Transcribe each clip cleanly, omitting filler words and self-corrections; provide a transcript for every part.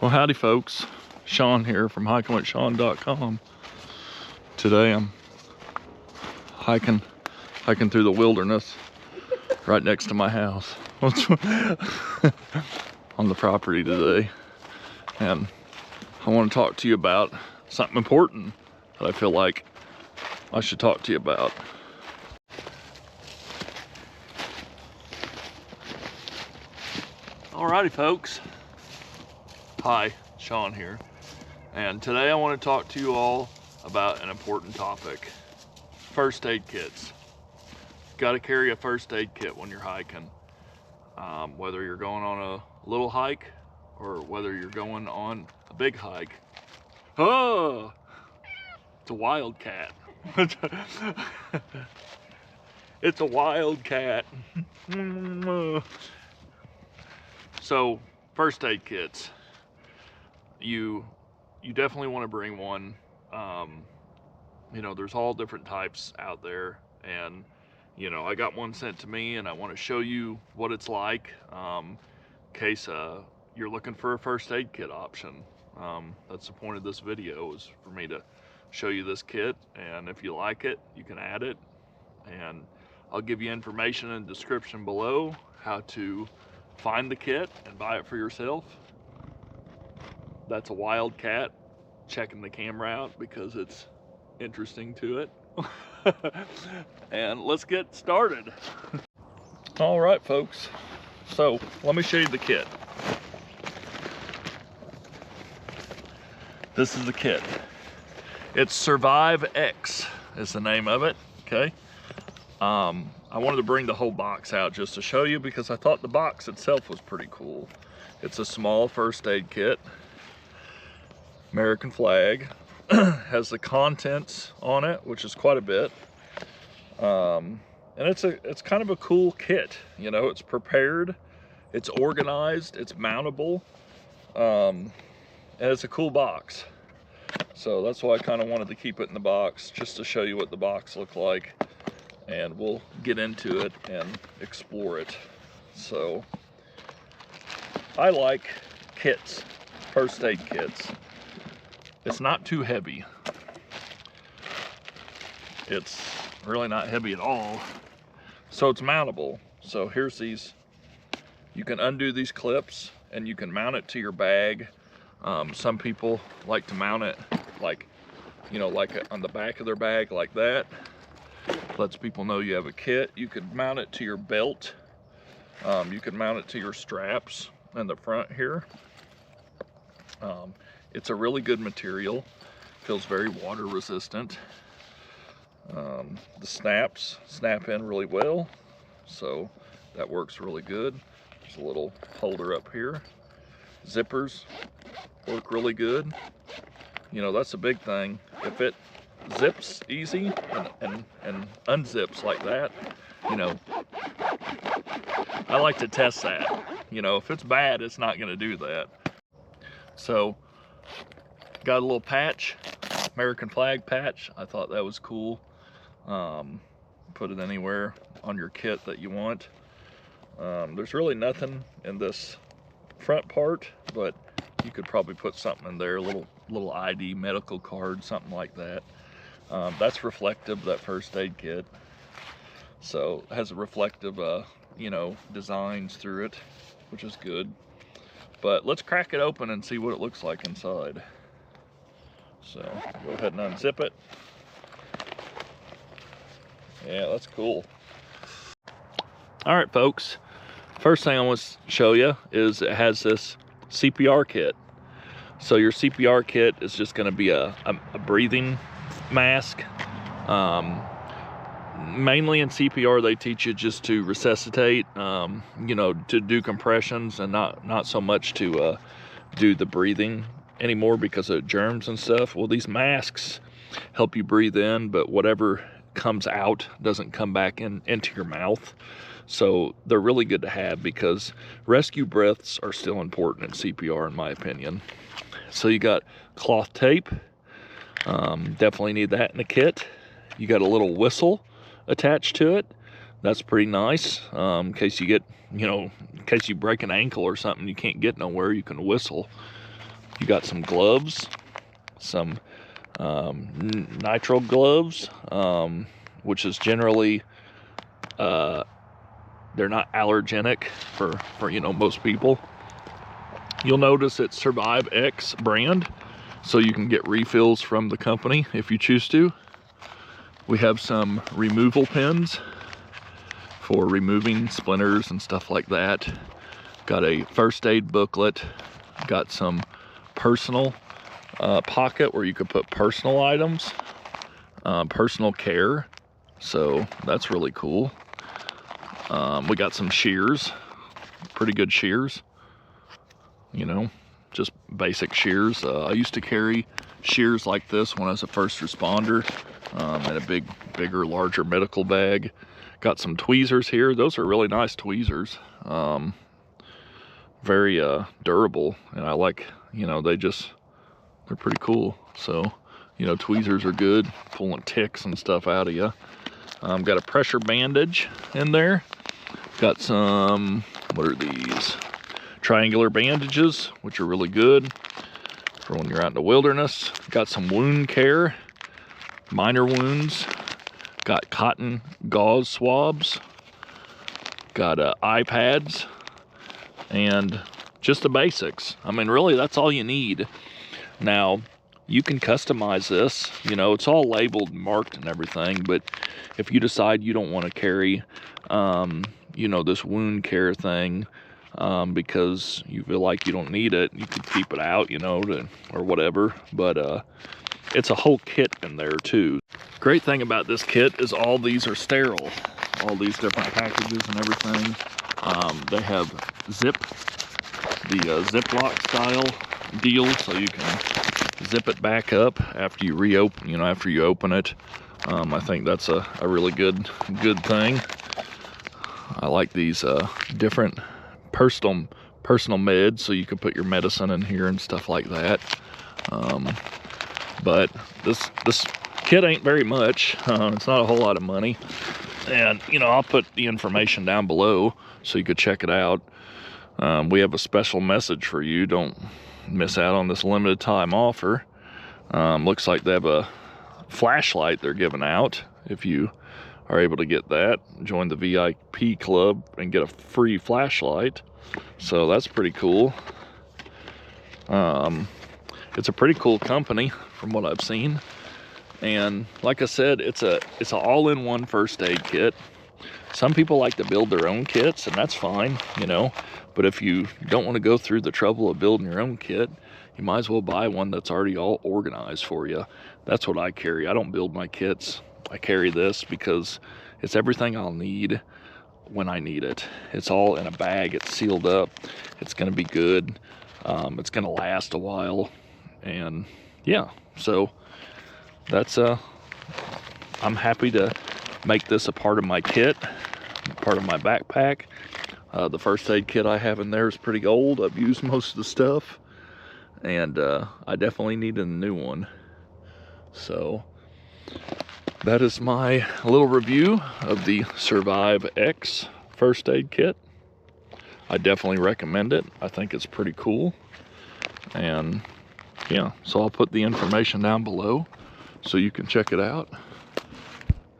Well, howdy folks, Shawn here from hikingwithshawn.com. Today I'm hiking through the wilderness right next to my house on the property today, and I want to talk to you about something important that I feel like I should talk to you about. Alrighty folks, hi, Shawn here, and today I want to talk to you all about an important topic: first aid kits. Got to carry a first aid kit when you're hiking, whether you're going on a little hike or whether you're going on a big hike. Oh, it's a wildcat. It's a wildcat. So, first aid kits. You definitely want to bring one. You know, there's all different types out there, and you know, I got one sent to me, and I want to show you what it's like, in case you're looking for a first aid kit option. That's the point of this video, is for me to show you this kit, and if you like it, you can add it, and I'll give you information in the description below how to find the kit and buy it for yourself. That's a wildcat checking the camera out because it's interesting to it. And let's get started. All right folks, so let me show you the kit. This is the kit. It's SurviveX is the name of it. Okay, I wanted to bring the whole box out just to show you because I thought the box itself was pretty cool. It's a small first aid kit, American flag, has the contents on it, which is quite a bit, and it's kind of a cool kit. You know, it's prepared, it's organized, it's mountable, and it's a cool box. So that's why I kind of wanted to keep it in the box, just to show you what the box looked like, and we'll get into it and explore it. So I like kits, first aid kits. It's not too heavy. It's really not heavy at all. So it's mountable. So here's these, you can undo these clips and you can mount it to your bag. Some people like to mount it like, you know, like on the back of their bag like that. Lets people know you have a kit. You could mount it to your belt. You could mount it to your straps in the front here. It's a really good material, feels very water resistant. The snaps snap in really well, so that works really good. There's a little holder up here. Zippers work really good. You know, that's a big thing. If it zips easy and unzips like that, you know, I like to test that. You know, if it's bad, it's not going to do that. So got a little patch, American flag patch. I thought that was cool. Put it anywhere on your kit that you want. There's really nothing in this front part, but you could probably put something in there, a little ID, medical card, something like that. That's reflective, that first aid kit. So it has a reflective, you know, designs through it, which is good. But let's crack it open and see what it looks like inside. So go ahead and unzip it. Yeah, that's cool. All right, folks. First thing I want to show you is it has this CPR kit. So your CPR kit is just going to be a breathing mask. Mainly in CPR, they teach you just to resuscitate, you know, to do compressions, and not so much to do the breathing anymore because of germs and stuff. Well, these masks help you breathe in, but whatever comes out doesn't come back into your mouth. So they're really good to have because rescue breaths are still important in CPR, in my opinion. So you got cloth tape, definitely need that in the kit. You got a little whistle attached to it. That's pretty nice, in case you get, you know, in case you break an ankle or something, you can't get nowhere, you can whistle. You got some gloves, some nitrile gloves, which is generally, they're not allergenic for you know, most people. You'll notice it's SurviveX brand, so you can get refills from the company if you choose to. We have some removal pins for removing splinters and stuff like that. Got a first aid booklet. Got some personal pocket where you could put personal items, personal care. So that's really cool. We got some shears, pretty good shears. You know, just basic shears. I used to carry shears like this when I was a first responder, in a bigger, larger medical bag. Got some tweezers here. Those are really nice tweezers. Very durable, and I like, you know, they're pretty cool. So, you know, tweezers are good, pulling ticks and stuff out of you. Got a pressure bandage in there. Got some, what are these? Triangular bandages, which are really good for when you're out in the wilderness. Got some wound care, minor wounds. Got cotton gauze swabs. Got eye pads, and just the basics. I mean, really, that's all you need. Now, you can customize this. You know, it's all labeled and marked and everything, but if you decide you don't want to carry, you know, this wound care thing, because you feel like you don't need it, you could keep it out, you know, or whatever. But it's a whole kit in there too. Great thing about this kit is all these are sterile. All these different packages and everything. They have the Ziploc style deal, so you can zip it back up after you reopen, you know, after you open it. I think that's a really good thing. I like these different personal meds, so you can put your medicine in here and stuff like that. But this kit ain't very much. It's not a whole lot of money, and you know, I'll put the information down below so you could check it out. We have a special message for you. Don't miss out on this limited time offer. Looks like they have a flashlight they're giving out. If you are able to get that, join the VIP club and get a free flashlight. So that's pretty cool. It's a pretty cool company from what I've seen. And like I said, it's an all-in-one first aid kit. Some people like to build their own kits, and that's fine, you know. But if you don't want to go through the trouble of building your own kit, you might as well buy one that's already all organized for you. That's what I carry. I don't build my kits. I carry this because it's everything I'll need when I need it. It's all in a bag. It's sealed up. It's going to be good. It's going to last a while. And yeah, so that's I'm happy to make this a part of my kit, part of my backpack. The first aid kit I have in there is pretty old. I've used most of the stuff, and I definitely need a new one. So that is my little review of the SurviveX First Aid Kit. I definitely recommend it. I think it's pretty cool. And yeah, so I'll put the information down below so you can check it out.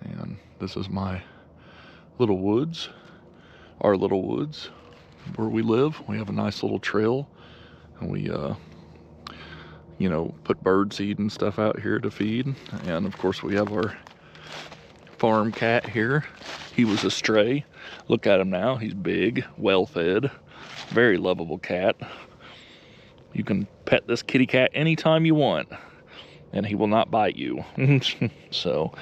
And this is my little woods, our little woods where we live. We have a nice little trail, and we you know, put bird seed and stuff out here to feed. And of course we have our farm cat here. He was a stray. Look at him now. He's big, well fed, very lovable cat. You can pet this kitty cat anytime you want, and he will not bite you. So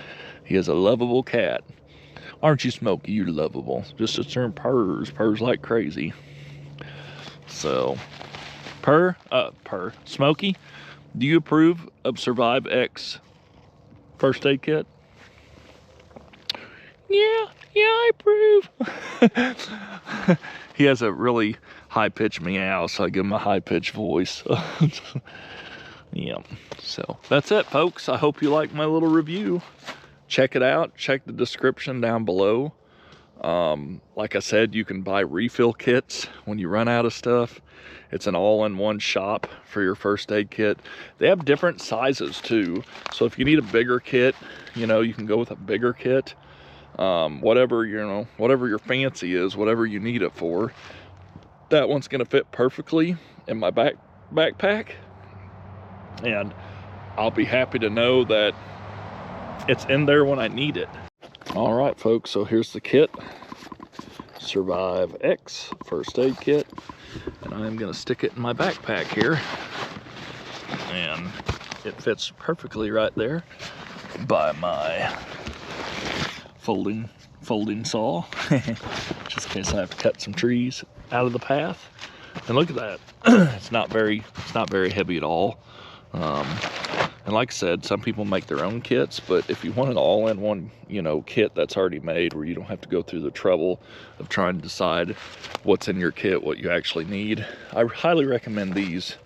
he is a lovable cat. Aren't you, Smokey? You're lovable. Just sits there and purrs like crazy. So Smokey, do you approve of SurviveX First Aid Kit? Yeah, I approve. He has a really high-pitched meow, so I give him a high-pitched voice. Yeah, so that's it, folks. I hope you like my little review. Check it out. Check the description down below. Like I said, you can buy refill kits when you run out of stuff. It's an all-in-one shop for your first aid kit. They have different sizes too. So if you need a bigger kit, you know, you can go with a bigger kit. Whatever, you know, whatever your fancy is, whatever you need it for. That one's gonna fit perfectly in my backpack. And I'll be happy to know that it's in there when I need it. All right, folks, so here's the kit. SurviveX First Aid Kit. And I'm gonna stick it in my backpack here. And it fits perfectly right there by my folding saw. Just in case I have to cut some trees out of the path. And look at that. It's not very heavy at all. And like I said, some people make their own kits, but if you want an all-in-one, you know, kit that's already made where you don't have to go through the trouble of trying to decide what's in your kit, what you actually need, I highly recommend these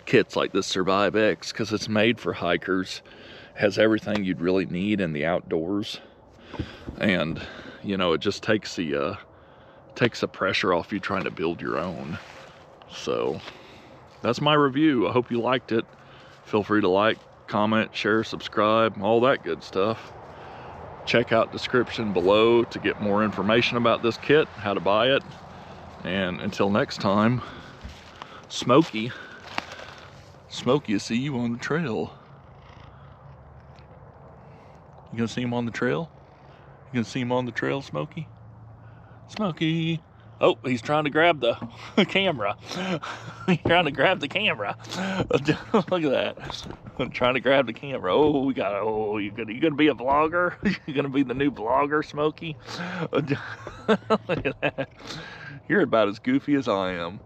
kits like this SurviveX, because it's made for hikers, has everything you'd really need in the outdoors, and you know, it just takes the pressure off you trying to build your own. So that's my review. I hope you liked it. Feel free to like, comment, share, subscribe, all that good stuff. Check out description below to get more information about this kit, how to buy it. And until next time, Smokey, I see you on the trail. You gonna see him on the trail? You gonna see him on the trail, Smokey? Smokey. Oh, he's trying to grab the camera. He's trying to grab the camera. Look at that. I'm trying to grab the camera. Oh, you gonna be a vlogger? You gonna be the new vlogger, Smokey? Look at that. You're about as goofy as I am.